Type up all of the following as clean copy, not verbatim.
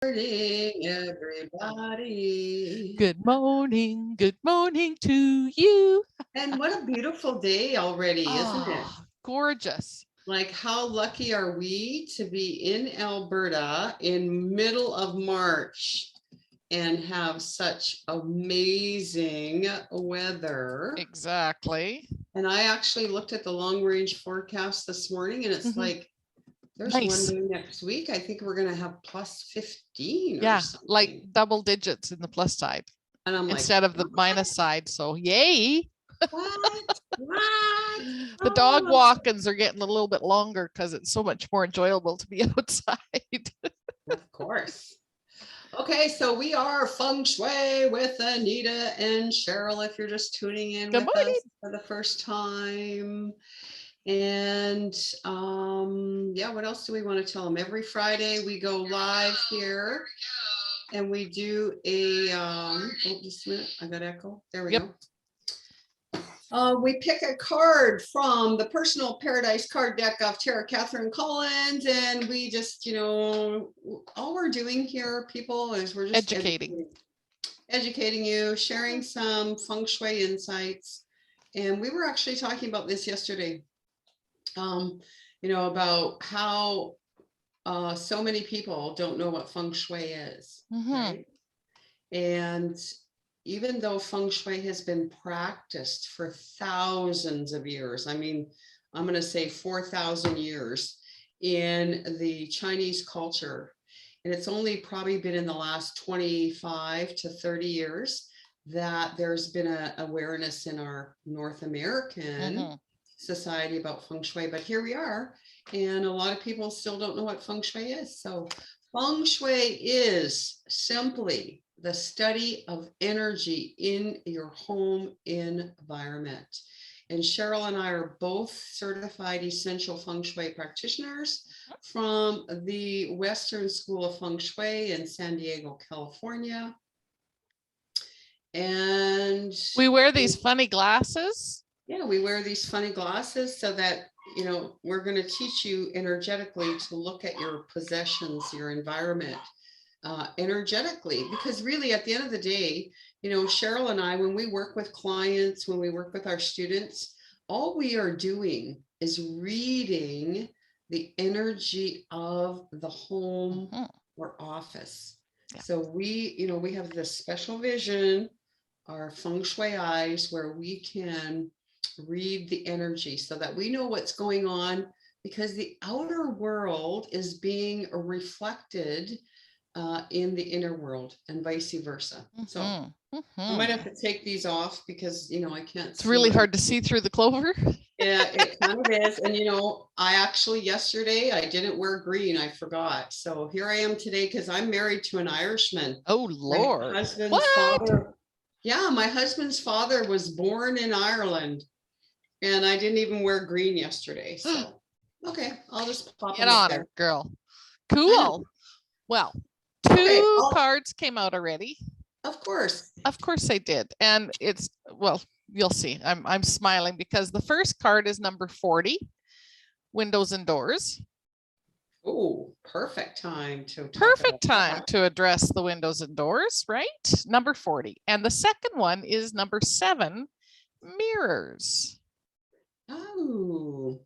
Morning, everybody. Good morning to you. And what a beautiful day already, isn't it? Oh, gorgeous. Like, how lucky are we to be in Alberta in middle of March and have such amazing weather? Exactly. And I actually looked at the long range forecast this morning, and it's Mhm. like there's one Nice. day next week. I think we're going to have plus 15 or Yeah, like something. double digits in the plus side And I'm like, instead of the what? minus side. So, yay. What? What? The dog Oh, walk-ins are getting a little bit longer because it's so much more enjoyable to be outside. of course. Okay, so we are Feng Shui with Anita and Cheryl. If you're just tuning in Good with morning. us for the first time. And yeah, what else do we want to tell them? Every Friday we go live here and we do a, oh, just a minute, I got echo. There we Yep. go. We pick a card from the personal paradise card deck of Tara Catherine Collins, and we just, all we're doing here, people, is we're just Educating. educating you, sharing some feng shui insights. And we were actually talking about this yesterday, about how so many people don't know what feng shui is, Mhm. right? And even though feng shui has been practiced for thousands of years, I mean, I'm going to say 4,000 years in the Chinese culture, and it's only probably been in the last 25 to 30 years that there's been an awareness in our North American Mhm. society about feng shui. But here we are, and a lot of people still don't know what feng shui is. So feng shui is simply the study of energy in your home environment. And Cheryl and I are both certified essential feng shui practitioners from the Western School of Feng Shui in San Diego, California. And We wear these funny glasses. yeah, we wear these funny glasses so that, we're going to teach you energetically to look at your possessions, your environment, energetically, because really at the end of the day, Cheryl and I, when we work with clients, when we work with our students, all we are doing is reading the energy of the home Mhm. or office. Yeah. So we have this special vision, our feng shui eyes, where we can read the energy so that we know what's going on, because the outer world is being reflected in the inner world and vice versa. So Mhm. I might have Mhm. to take these off because I can't It's see really what. hard to see through the clover. Yeah, it kind of is. And I actually yesterday I didn't wear green. I forgot. So here I am today because I'm married to an Irishman. Oh My Lord. husband's What? father. Yeah, my husband's father was born in Ireland, and I didn't even wear green yesterday. So okay, I'll just pop Get them up on there. her, girl. I know. Cool. Well, Okay, two cards came out already. of course. Of course they did. And it's well, you'll see. I'm smiling because the first card is number 40, windows and doors. Oh, perfect time to talk about Perfect time that. to address the windows and doors, right? Number 40. And the second one is number 7, mirrors. Oh,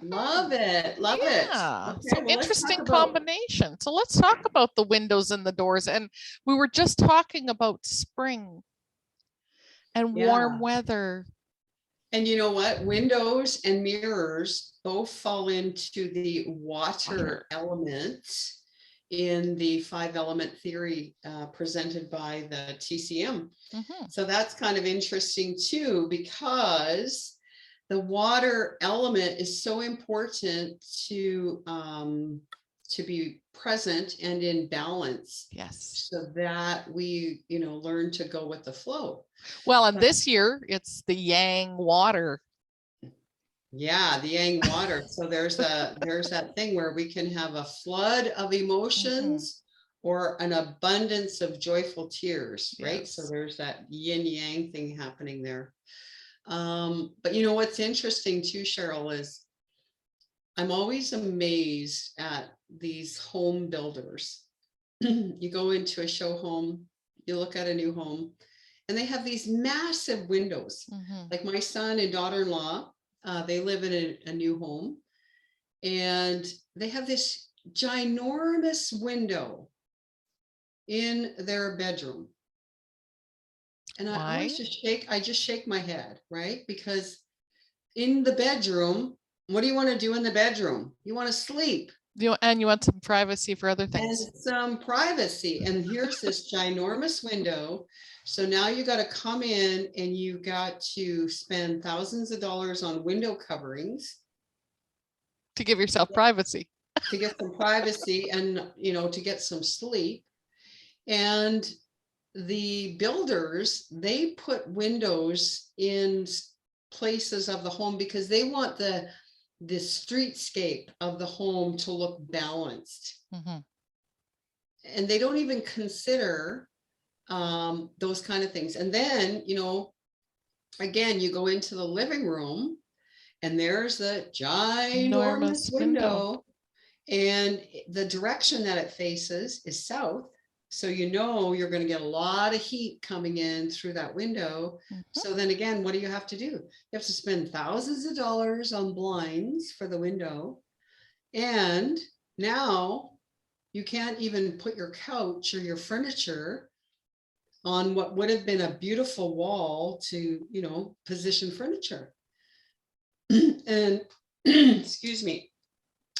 love it. Love it. Yeah. Okay, So well, let's talk interesting about, combination. So let's talk about the windows and the doors. And we were just talking about spring and warm yeah. weather. And you know what? Windows and mirrors both fall into the water Water. element in the five element theory presented by the TCM. Mm-hmm. So that's kind of interesting too, because the water element is so important to be present and in balance, Yes. so that we learn to go with the flow. Well, and But this year it's the yang water. yeah, the yang water. So there's that thing where we can have a flood of Mm-hmm. emotions or an abundance of joyful tears, right? So Yes. there's that yin yang thing happening there. But what's interesting too, Cheryl, is I'm always amazed at these home builders. You go into a show home, you look at a new home, and they have these massive windows. Mhm. Like my son and daughter-in-law, they live in a new home, and they have this ginormous window in their bedroom. And I always Why? I just shake my head, right? Because in the bedroom, what do you want to do in the bedroom? You want to sleep And you want some privacy for other things. and some privacy. And here's this ginormous window. So now you got to come in and you got to spend thousands of dollars on window coverings To give yourself privacy. to get some privacy and, to get some sleep. And the builders, they put windows in places of the home because they want the streetscape of the home to look balanced. Mhm. And they don't even consider those kind of things. And then, again, you go into the living room and there's the ginormous Enormous window. window, and the direction that it faces is south. So you're going to get a lot of heat coming in through that window. Mhm. So then again, what do you have to do? You have to spend thousands of dollars on blinds for the window. And now you can't even put your couch or your furniture on what would have been a beautiful wall to, position furniture. And excuse me,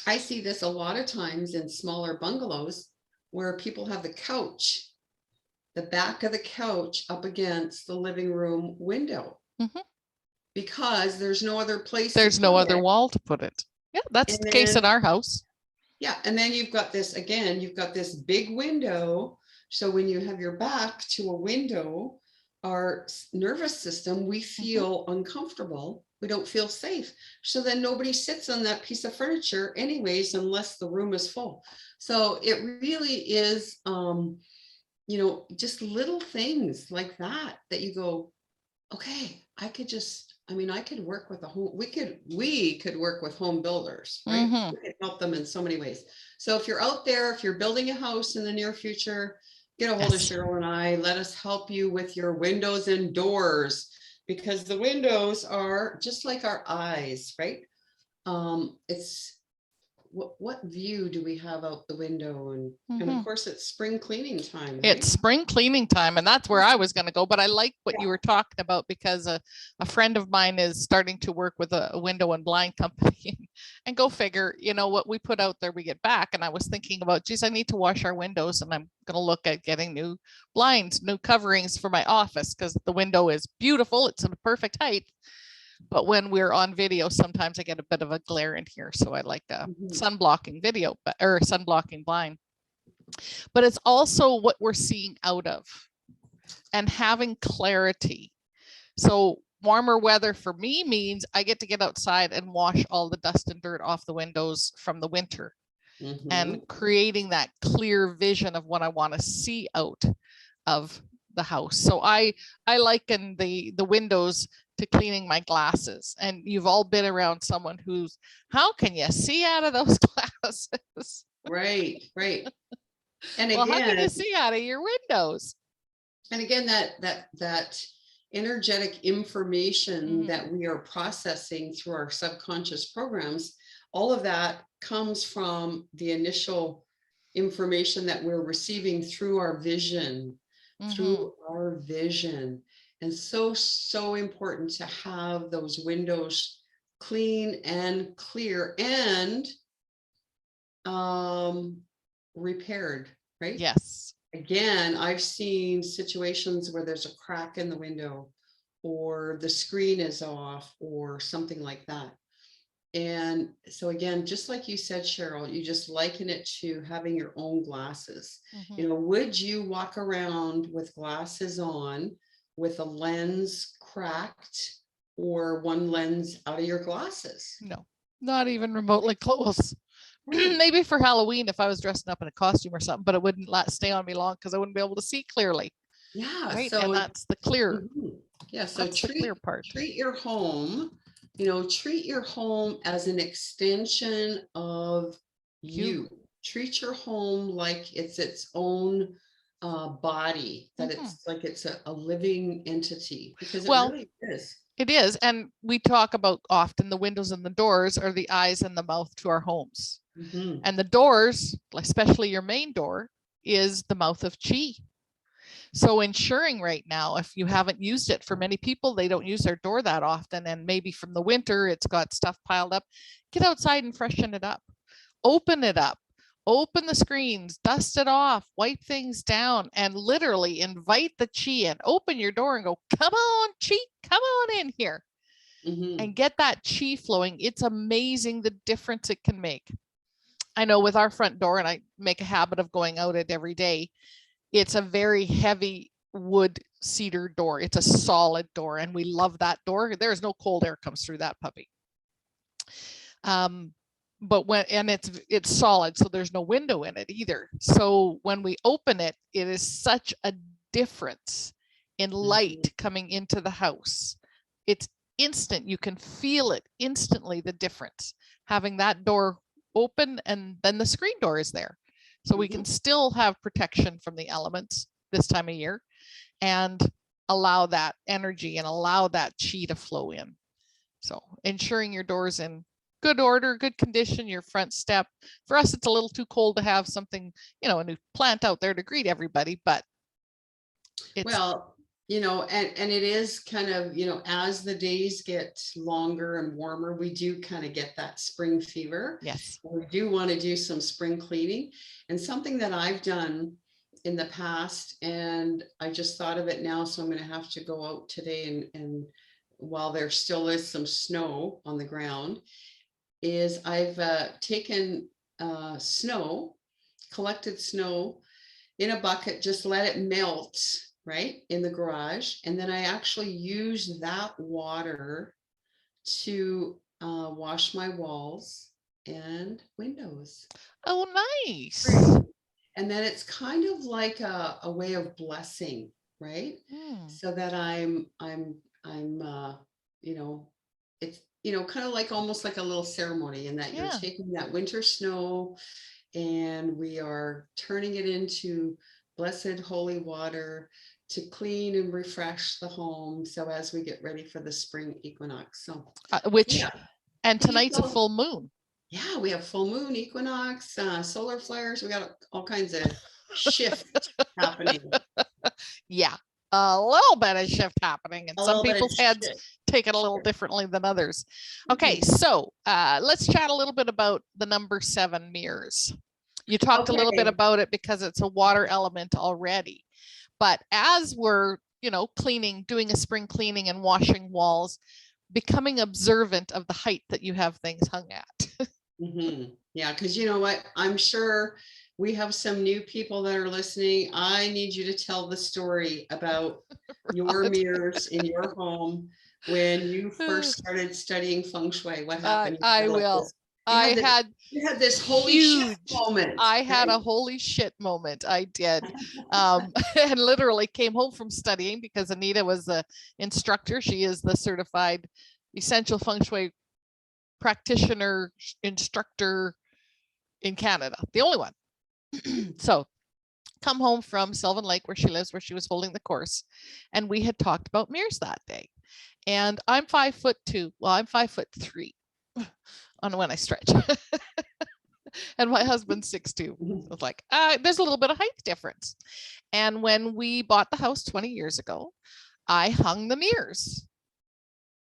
I see this a lot of times in smaller bungalows where people have the couch, the back of the couch up against the living room window, Mhm. because there's no other place to There's no put other it. wall to put it. Yeah, that's And the case in then, our house. yeah, and then you've got this, again, you've got this big window. So when you have your back to a window, our nervous system, we feel uncomfortable. We don't feel safe. So then nobody sits on that piece of furniture anyways, unless the room is full. So it really is, just little things like that, that you go, okay, I could work with we could work with home builders, right? Mhm. We could help them in so many ways. So if you're out there, if you're building a house in the near future, get a hold of Yes. Cheryl and I. Let us help you with your windows and doors, because the windows are just like our eyes, right? It's what view do we have out the window? And of Mhm. course, it's spring cleaning time, right? It's spring cleaning time, and that's where I was going to go. But I like what Yeah. you were talking about, because a friend of mine is starting to work with a window and blind company. And go figure, what we put out there, we get back. And I was thinking about, geez, I need to wash our windows, and I'm going to look at getting new blinds, new coverings for my office, because the window is beautiful. It's in a perfect height. But when we're on video, sometimes I get a bit of a glare in here. So I like a sunblocking video, or sunblocking blind. But it's also what we're seeing out of and having clarity. So warmer weather for me means I get to get outside and wash all the dust and dirt off the windows from the winter, and creating that clear vision of what I want to see out of the house. So I liken the windows to cleaning my glasses. And you've all been around someone who's, how can you see out of those glasses? Right. And Well, how can you again, see out of your windows? that energetic information that we are processing through our subconscious programs, all of that comes from the initial information that we're receiving through our vision, And so important to have those windows clean and clear and repaired, right? Yes. Again, I've seen situations where there's a crack in the window, or the screen is off, or something like that. And so again, just like you said, Cheryl, you just liken it to having your own glasses. Would you walk around with glasses on with a lens cracked, or one lens out of your glasses? No, not even remotely close. Right. Maybe for Halloween if I was dressing up in a costume or something, but it wouldn't stay on me long because I wouldn't be able to see clearly. Yeah. Right. So And that's the clear. yeah. So That's the clear part. treat your home treat your home as an extension of you. Treat your home like it's its own body, that it's like it's a living entity, because it Well, really is. it is. And we talk about often the windows and the doors are the eyes and the mouth to our homes. Mhm. And the doors, especially your main door, is the mouth of chi. So ensuring right now, if you haven't used it, for many people, they don't use their door that often. And maybe from the winter, it's got stuff piled up. Get outside and freshen it up. Open it up. Open the screens, dust it off, wipe things down, and literally invite the chi in. Open your door and go, come on, chi, come on in here. And get that chi flowing. It's amazing the difference it can make. I know with our front door, and I make a habit of going out it every day, it's a very heavy wood cedar door. It's a solid door, and we love that door. There's no cold air comes through that puppy. But it's solid, so there's no window in it either. So when we open it, it is such a difference in light coming into the house. It's instant. You can feel it instantly, the difference, having that door open, and then the screen door is there. So we can still have protection from the elements this time of year and allow that energy and allow that chi to flow in. So ensuring your doors in good order, good condition, your front step. For us, it's a little too cold to have something, a new plant out there to greet everybody, but it's, well, and it is kind of, as the days get longer and warmer, we do kind of get that spring fever. yes. We do want to do some spring cleaning, and something that I've done in the past, and I just thought of it now, so I'm going to have to go out today and while there still is some snow on the ground, is I've taken snow, collected snow in a bucket, just let it melt right in the garage, and then I actually use that water to wash my walls and windows. Oh, nice. And then it's kind of like a way of blessing, right? So that I'm it's kind of like almost like a little ceremony, in that you're taking that winter snow and we are turning it into blessed holy water to clean and refresh the home, so as we get ready for the spring equinox. So and tonight's a full moon. Yeah, we have full moon, equinox, solar flares. We got all kinds of shift happening. Yeah, a little bit of shift happening, and some people's heads take it a little differently than others. Okay, so let's chat a little bit about the number 7 mirrors. You talked a little bit about it because it's a water element already, but as we're cleaning, doing a spring cleaning and washing walls, becoming observant of the height that you have things hung at. Yeah, because you know what, I'm sure we have some new people that are listening. I need you to tell the story about your mirrors in your home when you first started studying Feng Shui. What happened? I will. You had this holy shit moment. I had a holy shit moment. I did. And literally came home from studying, because Anita was the instructor. She is the certified essential Feng Shui practitioner, instructor in Canada, the only one. So come home from Sylvan Lake, where she lives, where she was holding the course, and we had talked about mirrors that day. And I'm 5'2". Well, I'm 5'3" on when I stretch. And my husband's 6'2". So it's like, there's a little bit of height difference. And when we bought the house 20 years ago, I hung the mirrors.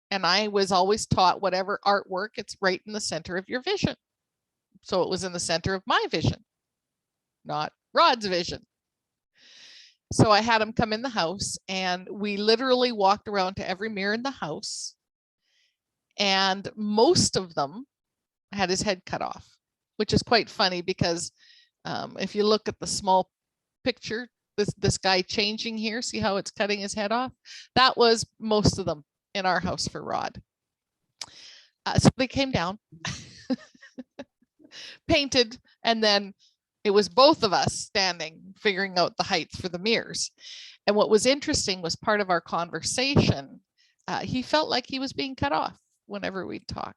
And I was always taught, whatever artwork, it's right in the center of your vision. So it was in the center of my vision, not Rod's vision. So I had him come in the house, and we literally walked around to every mirror in the house. And most of them had his head cut off, which is quite funny, because if you look at the small picture, this guy changing here, see how it's cutting his head off? That was most of them in our house for Rod. So they came down, painted, and then it was both of us standing, figuring out the heights for the mirrors. And what was interesting was, part of our conversation, he felt like he was being cut off. whenever we talk.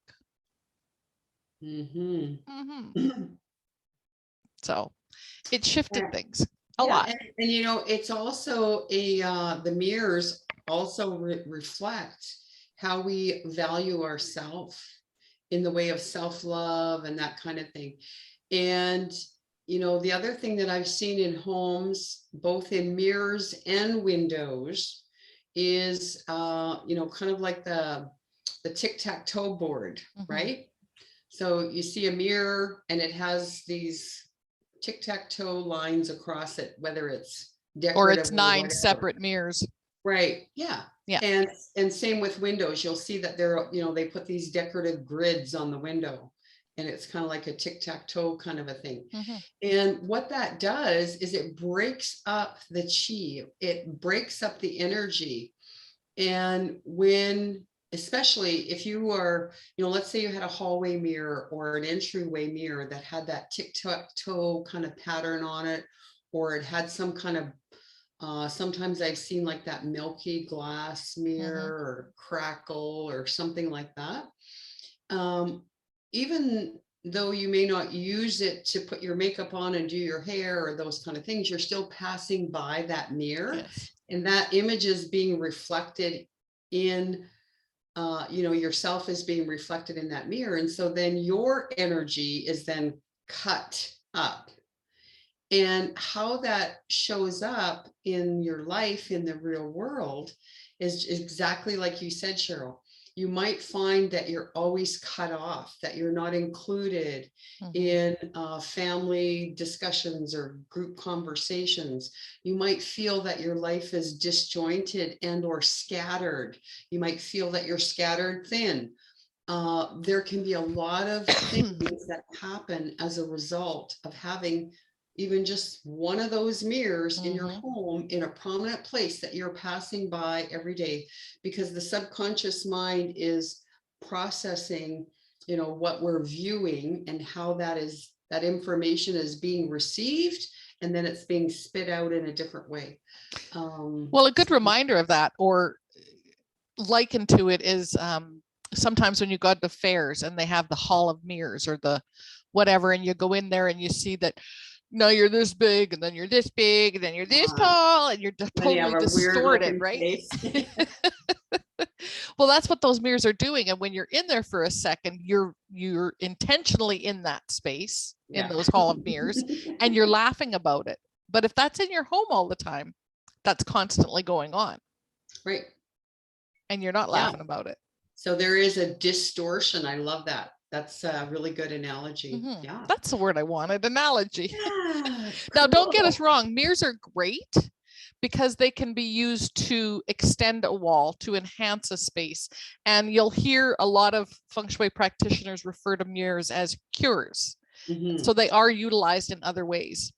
Mhm. So it shifted Yeah. things a Yeah, lot. and you know, it's also the mirrors also reflect how we value ourselves in the way of self-love and that kind of thing. And you know, the other thing that I've seen in homes, both in mirrors and windows, is you know, kind of like the tic-tac-toe board, right? So you see a mirror and it has these tic-tac-toe lines across it, whether it's Or decorative it's or 9 whatever. separate mirrors. Right. Yeah. Yeah. And same with windows. You'll see that they're, you know, they put these decorative grids on the window, and it's kind of like a tic-tac-toe kind of a thing. And what that does is it breaks up the chi, it breaks up the energy. And when, especially if you are, you know, let's say you had a hallway mirror or an entryway mirror that had that tic-tac-toe kind of pattern on it, or it had some kind of, sometimes I've seen like that milky glass mirror or crackle or something like that. Even though you may not use it to put your makeup on and do your hair or those kind of things, you're still passing by that mirror. Yes. And that image is being reflected in, you know, yourself is being reflected in that mirror. And so then your energy is then cut up. And how that shows up in your life in the real world is exactly like you said, Cheryl. You might find that you're always cut off, that you're not included in family discussions or group conversations. You might feel that your life is disjointed and or scattered. You might feel that you're scattered thin. There can be a lot of things that happen as a result of having even just one of those mirrors in your home in a prominent place that you're passing by every day, because the subconscious mind is processing, you know, what we're viewing and how that information is being received, and then it's being spit out in a different way. Well, a good reminder of that, or likened to it, is sometimes when you go to fairs and they have the hall of mirrors or the whatever, and you go in there and you see that, no, you're this big, and then you're this big, and then you're this tall, and you're totally distorted, right? Well, that's what those mirrors are doing. And when you're in there for a second, you're intentionally in that space, in those hall of mirrors, and you're laughing about it. But if that's in your home all the time, that's constantly going on. Right. And you're not laughing about it. So there is a distortion. I love that. That's a really good analogy. Yeah. That's the word I wanted, analogy. Yeah, Now, don't get us wrong. Mirrors are great because they can be used to extend a wall, to enhance a space. And you'll hear a lot of Feng Shui practitioners refer to mirrors as cures. So they are utilized in other ways.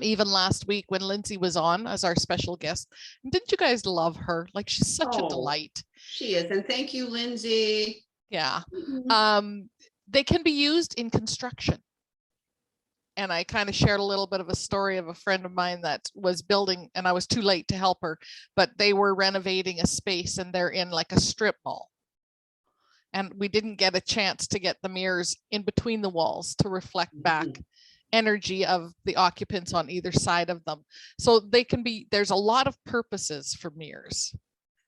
Even last week when Lindsay was on as our special guest, didn't you guys love her? Like, she's such a delight. She is. And thank you, Lindsay. Yeah. They can be used in construction. And I kind of shared a little bit of a story of a friend of mine that was building, and I was too late to help her, but they were renovating a space and they're in like a strip mall. And we didn't get a chance to get the mirrors in between the walls to reflect back energy of the occupants on either side of them. So they can be, there's a lot of purposes for mirrors.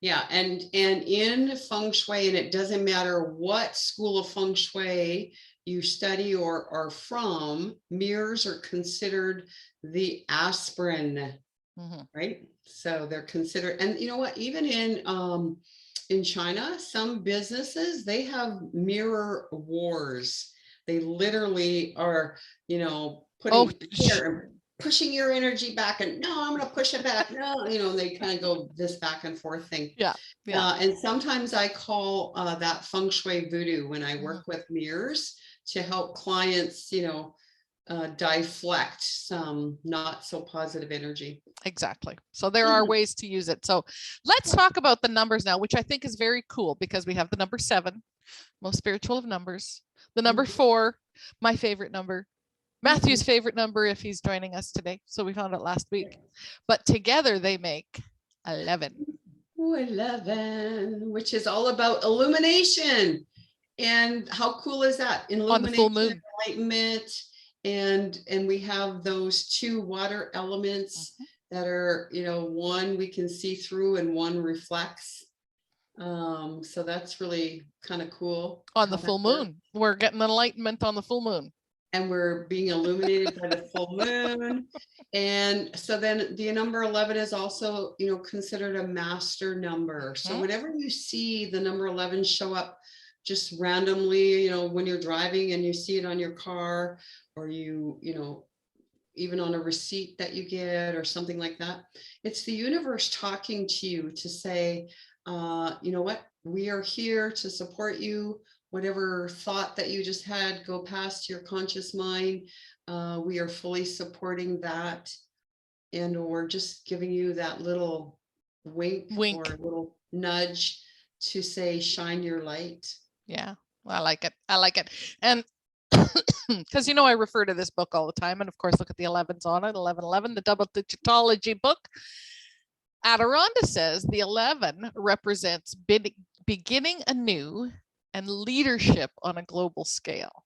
Yeah, and in Feng Shui, and it doesn't matter what school of Feng Shui you study or are from, mirrors are considered the aspirin, right? So they're considered, and you know what, even in China, some businesses, they have mirror wars. They literally are, you know, pushing your energy back, and no, I'm going to push it back. No, you know, they kind of go this back and forth thing. Yeah. And sometimes I call that Feng Shui voodoo when I work with mirrors to help clients, you know, deflect some not so positive energy. Exactly. So there are ways to use it. So let's talk about the numbers now, which I think is very cool, because we have the number 7, most spiritual of numbers, the number 4, my favorite number, Matthew's favorite number if he's joining us today. So we found out last week, but together they make 11. Ooh, 11, which is all about illumination. And how cool is that? On the full Illumination, moon. enlightenment, and we have those two water elements Mhm. that are, one we can see through and one reflects. So that's really kind of cool On the how that full works. moon. We're getting enlightenment on the full moon. And we're being illuminated by the full moon. And so then the number 11 is also, considered a master number. So Mhm. whenever you see the number 11 show up just randomly, when you're driving and you see it on your car, or even on a receipt that you get or something like that, it's the universe talking to you to say, you know what, we are here to support you. Whatever thought that you just had go past your conscious mind, we are fully supporting that. And or just giving you that little wink or Wink. a little nudge to say, shine your light. Yeah, I like it. I like it. And because I refer to this book all the time, and of course, look at the 11s on it. 1111, the double digitology book. Adironda says the 11 represents beginning anew and leadership on a global scale.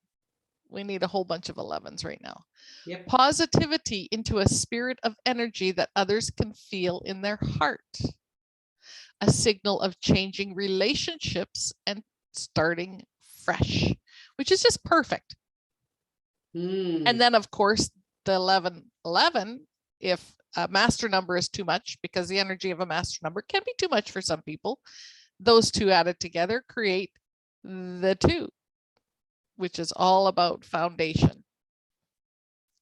We need a whole bunch of 11s right now. Yep. Positivity into a spirit of energy that others can feel in their heart. A signal of changing relationships and starting fresh, which is just perfect. And then, of course, the 1111, if a master number is too much, because the energy of a master number can be too much for some people, those two added together create the 2, which is all about foundation.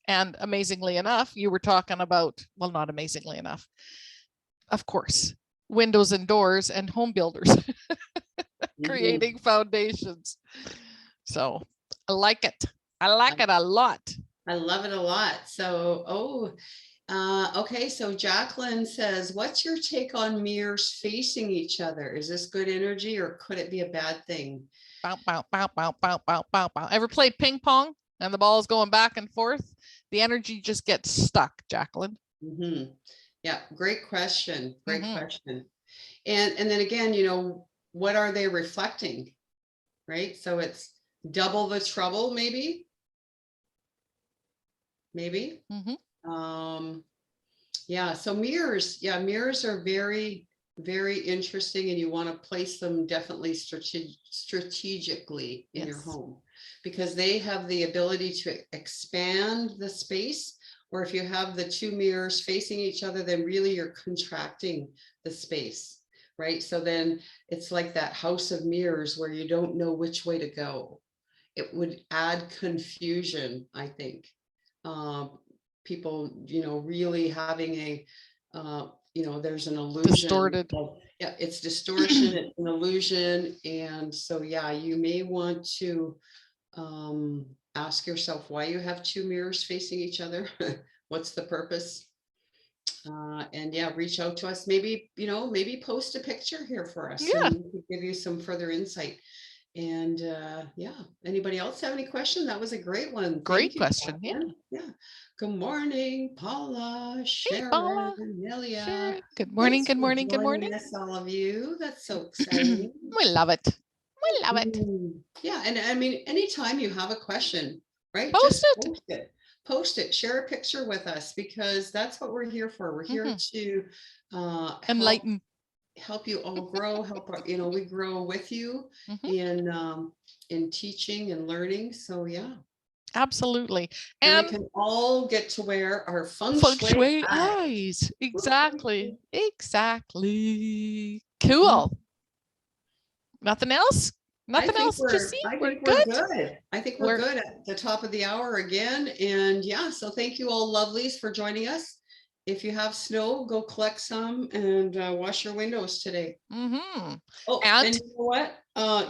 And amazingly enough, you were talking about, well, not amazingly enough, of course, windows and doors and home builders creating foundations. So I like it. I like it a lot. I love it a lot. So, okay. So Jacqueline says, what's your take on mirrors facing each other? Is this good energy or could it be a bad thing? Bow, bow, bow, bow, bow, bow, bow, bow. Ever played ping pong and the ball is going back and forth? The energy just gets stuck, Jacqueline. Yeah, great question. Great question. And then again, what are they reflecting? Right? So it's double the trouble, maybe. Yeah, so mirrors are very, very interesting, and you want to place them definitely strategically in your home, because they have the ability to expand the space. Or if you have the two mirrors facing each other, then really you're contracting the space, right? So then it's like that house of mirrors where you don't know which way to go. It would add confusion, I think. People, really having a, there's an illusion. Distorted. Yeah, it's distortion, it's an illusion. And so, yeah, you may want to ask yourself why you have two mirrors facing each other. What's the purpose? And yeah, reach out to us. Maybe, maybe post a picture here for us. Yeah. And we can give you some further insight. And yeah, anybody else have any question? That was a great one. Great Thank you, question. Catherine. Yeah. Good morning, Paula, Cheryl, Paula, Nelia. Cheryl. Good morning. Thanks Good for morning. Good joining morning. us, all of you. That's so exciting. We love it. We love it. Yeah, and I mean, anytime you have a question, right? Post Just it. post it. Post it. Share a picture with us, because that's what we're here for. We're here to Enlighten. help you all grow, we grow with you in teaching and learning. So yeah, absolutely. and we can all get to wear our feng shui eyes. Exactly. Cool. Nothing else? Nothing else to see? We're good. I think we're good at the top of the hour again. And yeah, so thank you all lovelies for joining us. If you have snow, go collect some and wash your windows today. Oh, and you know what?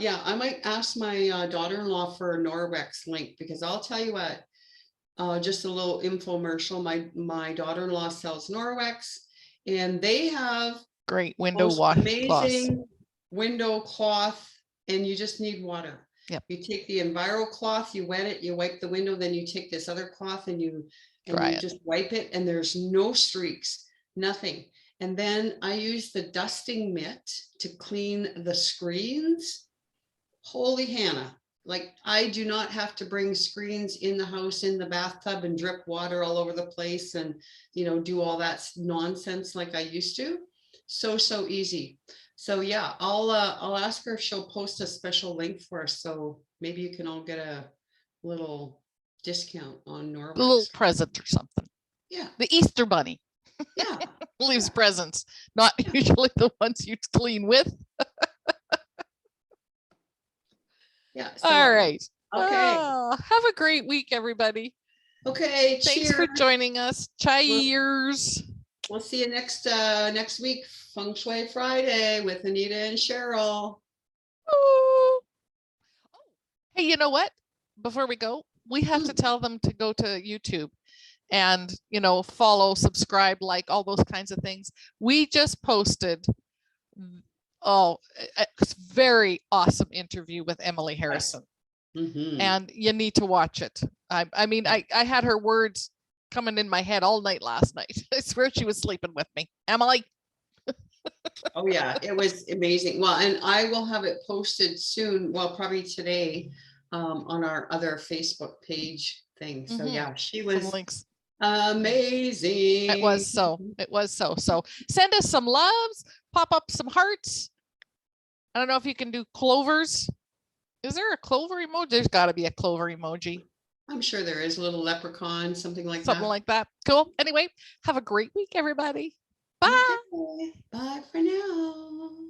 Yeah, I might ask my daughter-in-law for a Norwex link, because I'll tell you what, just a little infomercial. My daughter-in-law sells Norwex, and they have great window wash amazing window cloth, and you just need water. Yep. You take the Enviro cloth, you wet it, you wipe the window, then you take this other cloth and you dry just wipe it, and there's no streaks, nothing. And then I use the dusting mitt to clean the screens. Holy Hannah, like I do not have to bring screens in the house, in the bathtub and drip water all over the place and, do all that nonsense like I used to. So easy. So yeah, I'll ask her if she'll post a special link for us. So maybe you can all get a little discount on A little Norwex. present or something. Yeah, The Easter bunny yeah, leaves yeah. presents, not usually the ones you clean with. Yeah. All right. Okay. Have a great week, everybody. Okay. Thanks Cheers. for joining us. Cheers. We'll see you next week, Feng Shui Friday with Anita and Cheryl. Ooh. Hey, you know what? Before we go, we have to Mm. tell them to go to YouTube and, follow, subscribe, like all those kinds of things. We just posted, a very awesome interview with Emily Harrison. Mhm. And you need to watch it. I mean, I had her words coming in my head all night last night. I swear she was sleeping with me. Emily. Oh yeah, it was amazing. Well, and I will have it posted soon, well, probably today, on our other Facebook page thing. So yeah, she Some was links. amazing. It was so. So send us some loves, pop up some hearts. I don't know if you can do clovers. Is there a clover emoji? There's got to be a clover emoji. I'm sure there is a little leprechaun, something like Something that. like that. Cool. Anyway, have a great week, everybody. Bye. Okay. Bye for now.